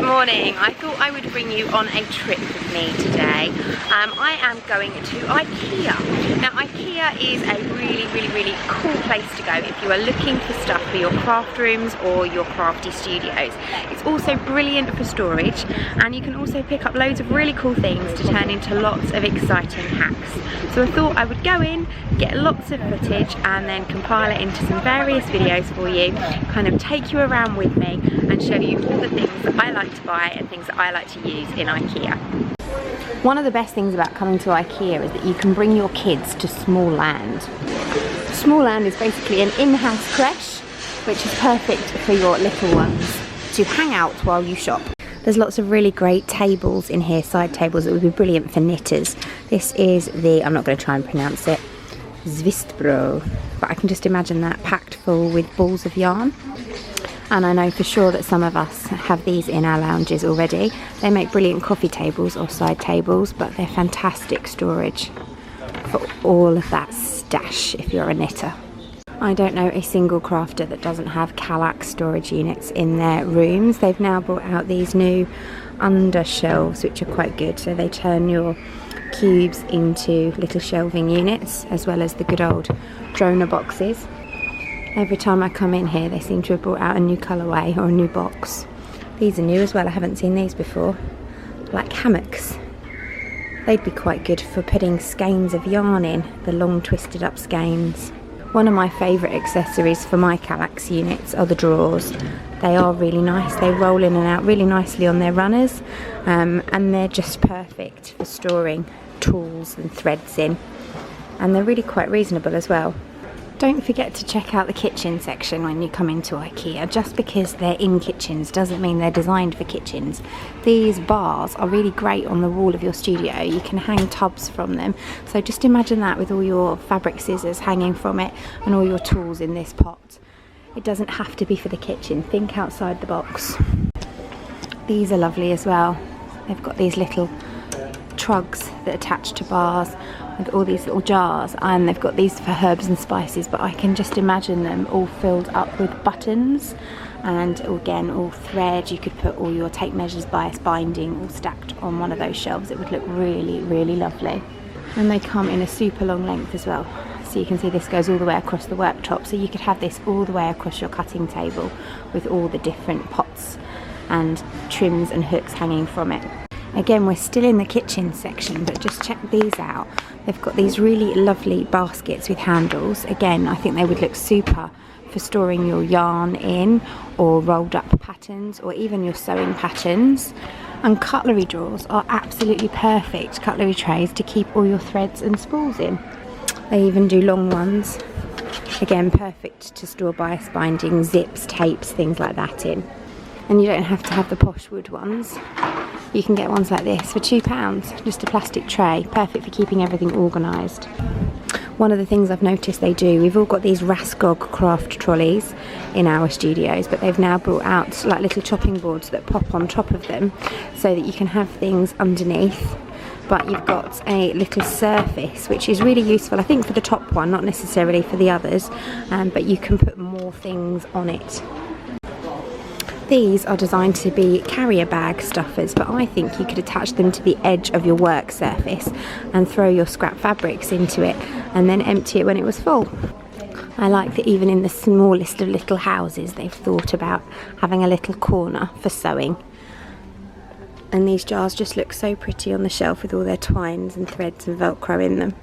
Good morning. I thought I would bring you on a trip with me today. I am going to IKEA. Now IKEA is a really cool place to go if you are looking for stuff for your craft rooms or your crafty studios. It's also brilliant for storage, and you can also pick up loads of really cool things to turn into lots of exciting hacks. So I thought I would go in, get lots of footage and then compile it into some various videos for you, kind of take you around with me and show you all the things that I like to buy and things that I like to use in IKEA. One of the best things about coming to IKEA is that you can bring your kids to Small Land. Small Land is basically an in-house creche, which is perfect for your little ones to hang out while you shop. There's lots of really great tables in here, side tables that would be brilliant for knitters. This is the, I'm not going to try and pronounce it, Zvistbro, but I can just imagine that packed full with balls of yarn. And I know for sure that some of us have these in our lounges already. They make brilliant coffee tables or side tables, but they're fantastic storage for all of that stash if you're a knitter. I don't know a single crafter that doesn't have Kallax storage units in their rooms. They've now brought out these new under shelves which are quite good, so they turn your cubes into little shelving units, as well as the good old Droner boxes. Every time I come in here they seem to have brought out a new colourway or a new box. These are new as well, I haven't seen these before. Like hammocks. They'd be quite good for putting skeins of yarn in, the long twisted up skeins. One of my favourite accessories for my Kallax units are the drawers. They are really nice, they roll in and out really nicely on their runners, and they're just perfect for storing tools and threads in. And they're really quite reasonable as well. Don't forget to check out the kitchen section when you come into IKEA. Just because they're in kitchens doesn't mean they're designed for kitchens. These bars are really great on the wall of your studio. You can hang tubs from them. So just imagine that with all your fabric scissors hanging from it and all your tools in this pot. It doesn't have to be for the kitchen. Think outside the box. These are lovely as well. They've got these little trugs that attach to bars with all these little jars, and they've got these for herbs and spices, but I can just imagine them all filled up with buttons and again all thread. You could put all your tape measures, bias binding all stacked on one of those shelves. It would look really lovely. And they come in a super long length as well, so you can see this goes all the way across the worktop, so you could have this all the way across your cutting table with all the different pots and trims and hooks hanging from it. Again, we're still in the kitchen section, but just check these out. They've got these really lovely baskets with handles. Again, I think they would look super for storing your yarn in, or rolled up patterns, or even your sewing patterns. And cutlery drawers are absolutely perfect, cutlery trays to keep all your threads and spools in. They even do long ones. Again, perfect to store bias binding, zips, tapes, things like that in. And you don't have to have the posh wood ones. You can get ones like this for £2, just a plastic tray, perfect for keeping everything organised. One of the things I've noticed they do, we've all got these Raskog craft trolleys in our studios, but they've now brought out like little chopping boards that pop on top of them so that you can have things underneath, but you've got a little surface which is really useful, I think, for the top one, not necessarily for the others, but you can put more things on it. These are designed to be carrier bag stuffers, but I think you could attach them to the edge of your work surface and throw your scrap fabrics into it and then empty it when it was full. I like that even in the smallest of little houses they've thought about having a little corner for sewing. And these jars just look so pretty on the shelf with all their twines and threads and velcro in them.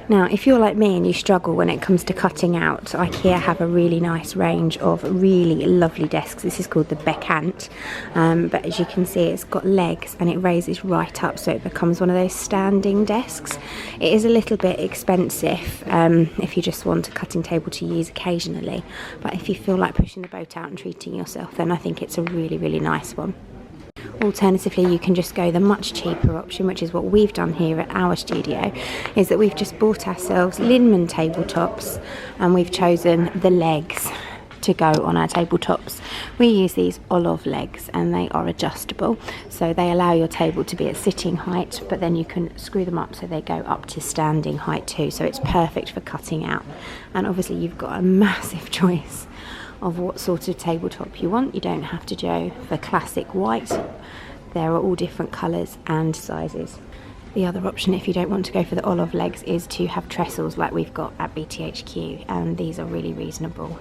Now, if you're like me and you struggle when it comes to cutting out, IKEA have a really nice range of really lovely desks. This is called the Beckhant, but as you can see, it's got legs and it raises right up, so it becomes one of those standing desks. It is a little bit expensive if you just want a cutting table to use occasionally, but if you feel like pushing the boat out and treating yourself, then I think it's a really nice one. Alternatively, you can just go the much cheaper option, which is what we've done here at our studio, is that we've just bought ourselves Linman tabletops and we've chosen the legs to go on our tabletops. We use these Olive legs and they are adjustable, so they allow your table to be at sitting height, but then you can screw them up so they go up to standing height too, so it's perfect for cutting out. And obviously you've got a massive choice of what sort of tabletop you want. You don't have to go for classic white. There are all different colours and sizes. The other option, if you don't want to go for the olive legs, is to have trestles like we've got at BTHQ, and these are really reasonable.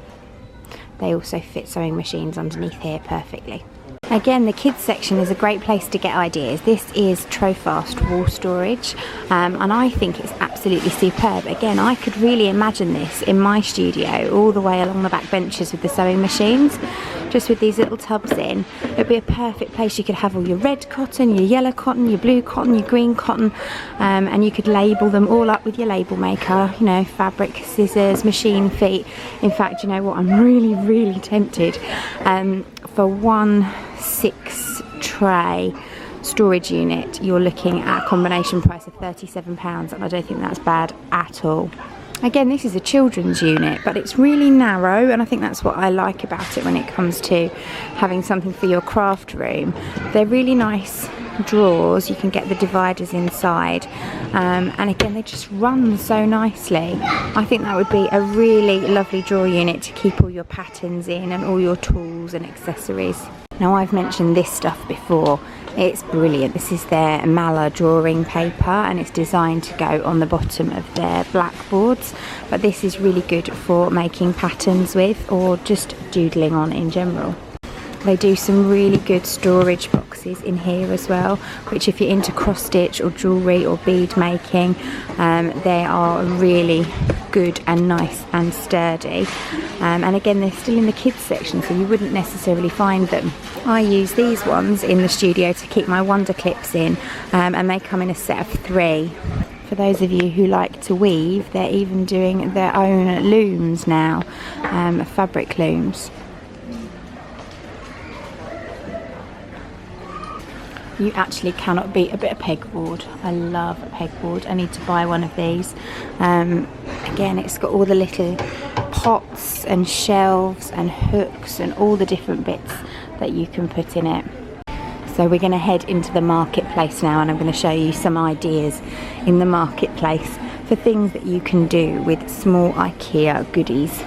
They also fit sewing machines underneath here perfectly. Again, the kids section is a great place to get ideas. This is Trofast wall storage, and I think it's absolutely superb. Again, I could really imagine this in my studio, all the way along the back benches with the sewing machines, just with these little tubs in. It'd be a perfect place. You could have all your red cotton, your yellow cotton, your blue cotton, your green cotton, and you could label them all up with your label maker, you know, fabric, scissors, machine feet. In fact, you know what, I'm really tempted for 1/6 tray storage unit, you're looking at a combination price of £37, and I don't think that's bad at all. Again, this is a children's unit, but it's really narrow, and I think that's what I like about it when it comes to having something for your craft room. They're really nice drawers. You can get the dividers inside, and again, they just run so nicely. I think that would be a really lovely drawer unit to keep all your patterns in and all your tools and accessories. Now, I've mentioned this stuff before. It's brilliant. This is their Mala drawing paper, and it's designed to go on the bottom of their blackboards, but this is really good for making patterns with, or just doodling on in general. They do some really good storage boxes in here as well, which if you're into cross stitch or jewellery or bead making, they are really good and nice and sturdy. And again, they're still in the kids section, so you wouldn't necessarily find them. I use these ones in the studio to keep my wonder clips in, and they come in a set of 3. For those of you who like to weave, they're even doing their own looms now, fabric looms. You actually cannot beat a bit of pegboard. I love a pegboard. I need to buy one of these. Again, it's got all the little pots and shelves and hooks and all the different bits that you can put in it. So we're going to head into the marketplace now, and I'm going to show you some ideas in the marketplace for things that you can do with small IKEA goodies.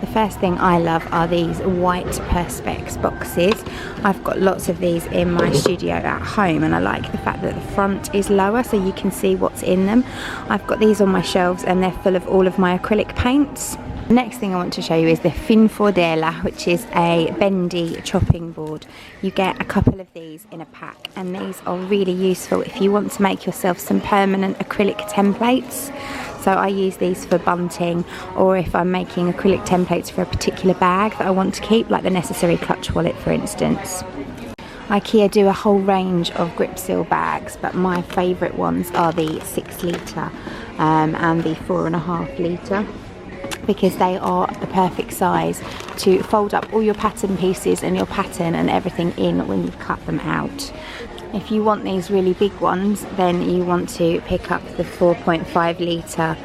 The first thing I love are these white Perspex boxes. I've got lots of these in my studio at home, and I like the fact that the front is lower so you can see what's in them. I've got these on my shelves, and they're full of all of my acrylic paints. The next thing I want to show you is the Finfordela, which is a bendy chopping board. You get a couple of these in a pack, and these are really useful if you want to make yourself some permanent acrylic templates. So I use these for bunting, or if I'm making acrylic templates for a particular bag that I want to keep, like the Necessary clutch wallet for instance. IKEA do a whole range of grip seal bags, but my favourite ones are the 6 litre and the 4.5 litre, because they are the perfect size to fold up all your pattern pieces and your pattern and everything in when you've cut them out. If you want these really big ones, then you want to pick up the 4.5 litre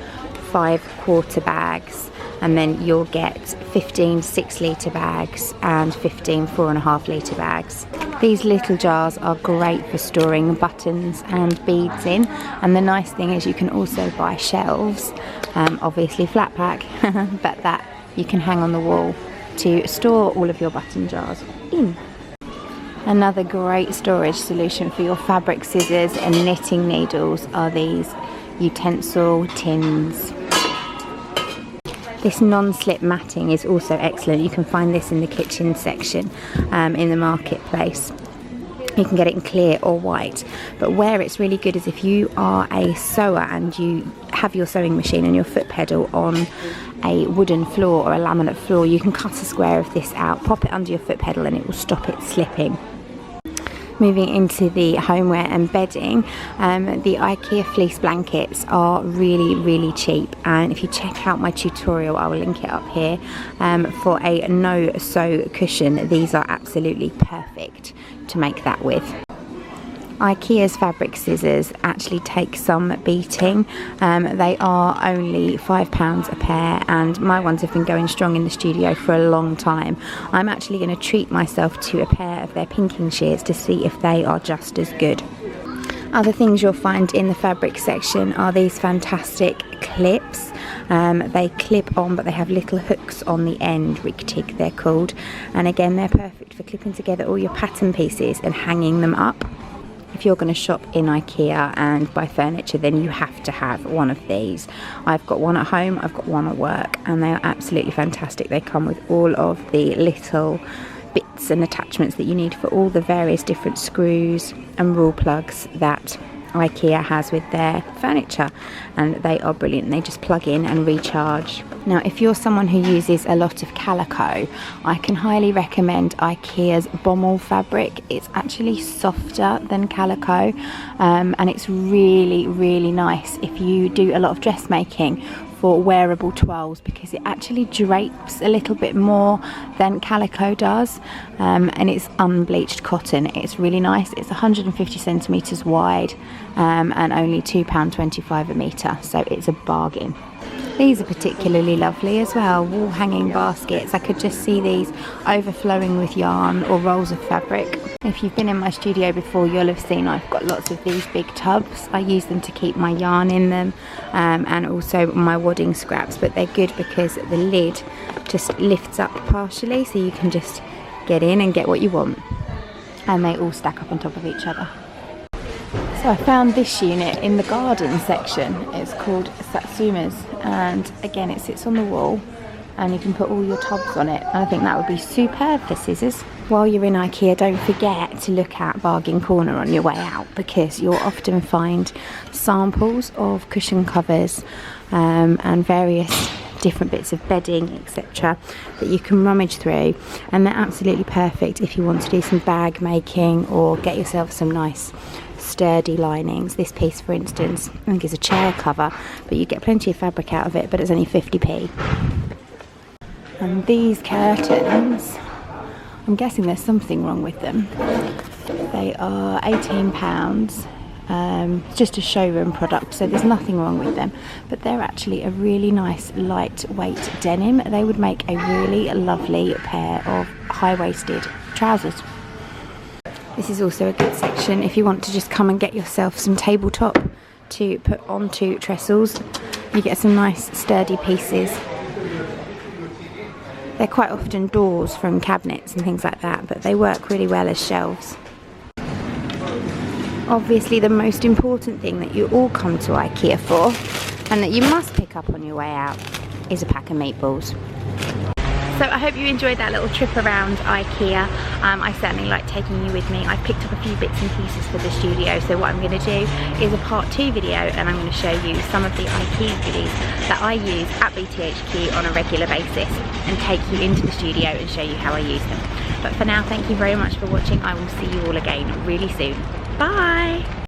5/4 bags, and then you'll get 15 6 litre bags and 15 4.5 litre bags. These little jars are great for storing buttons and beads in, and the nice thing is you can also buy shelves, obviously flat pack, but that you can hang on the wall to store all of your button jars in. Another great storage solution for your fabric scissors and knitting needles are these utensil tins. This non-slip matting is also excellent. You can find this in the kitchen section in the marketplace. You can get it in clear or white, but where it's really good is if you are a sewer and you have your sewing machine and your foot pedal on a wooden floor or a laminate floor, you can cut a square of this out, pop it under your foot pedal, and it will stop it slipping. Moving into the homeware and bedding, the IKEA fleece blankets are really cheap, and if you check out my tutorial, I will link it up here, for a no-sew cushion, these are absolutely perfect to make that with. IKEA's fabric scissors actually take some beating. They are only £5 a pair, and my ones have been going strong in the studio for a long time. I'm actually going to treat myself to a pair of their pinking shears to see if they are just as good. Other things you'll find in the fabric section are these fantastic clips. They clip on, but they have little hooks on the end, Rigtig they're called, and again they're perfect for clipping together all your pattern pieces and hanging them up. If you're going to shop in IKEA and buy furniture, then you have to have one of these. I've got one at home, I've got one at work, and they are absolutely fantastic. They come with all of the little bits and attachments that you need for all the various different screws and rule plugs that IKEA has with their furniture, and they are brilliant. They just plug in and recharge. Now, if you're someone who uses a lot of calico, I can highly recommend IKEA's Bommel fabric. It's actually softer than calico, and it's really, really nice if you do a lot of dressmaking for wearable toiles, because it actually drapes a little bit more than calico does, and it's unbleached cotton. It's really nice. It's 150 centimetres wide, and only £2.25 a metre, so it's a bargain. These are particularly lovely as well, wall hanging baskets. I could just see these overflowing with yarn or rolls of fabric. If you've been in my studio before, you'll have seen I've got lots of these big tubs. I use them to keep my yarn in them, and also my wadding scraps, but they're good because the lid just lifts up partially, so you can just get in and get what you want, and they all stack up on top of each other. So I found this unit in the garden section. It's called Satsuma's, and again it sits on the wall and you can put all your tubs on it, and I think that would be superb for scissors. While you're in IKEA, don't forget to look at Bargain Corner on your way out, because you'll often find samples of cushion covers and various different bits of bedding, etc., that you can rummage through, and they're absolutely perfect if you want to do some bag making or get yourself some nice sturdy linings. This piece, for instance, I think is a chair cover, but you get plenty of fabric out of it, but it's only 50p. And these curtains, I'm guessing there's something wrong with them. They are £18, just a showroom product, so there's nothing wrong with them, but they're actually a really nice lightweight denim. They would make a really lovely pair of high-waisted trousers. This is also a good section if you want to just come and get yourself some tabletop to put onto trestles. You get some nice sturdy pieces. They're quite often doors from cabinets and things like that, but they work really well as shelves. Obviously, the most important thing that you all come to IKEA for, and that you must pick up on your way out, is a pack of meatballs. So I hope you enjoyed that little trip around IKEA. I certainly like taking you with me. I've picked up a few bits and pieces for the studio, so what I'm going to do is a part 2 video, and I'm going to show you some of the IKEA goodies that I use at BTHQ on a regular basis, and take you into the studio and show you how I use them. But for now, thank you very much for watching. I will see you all again really soon. Bye!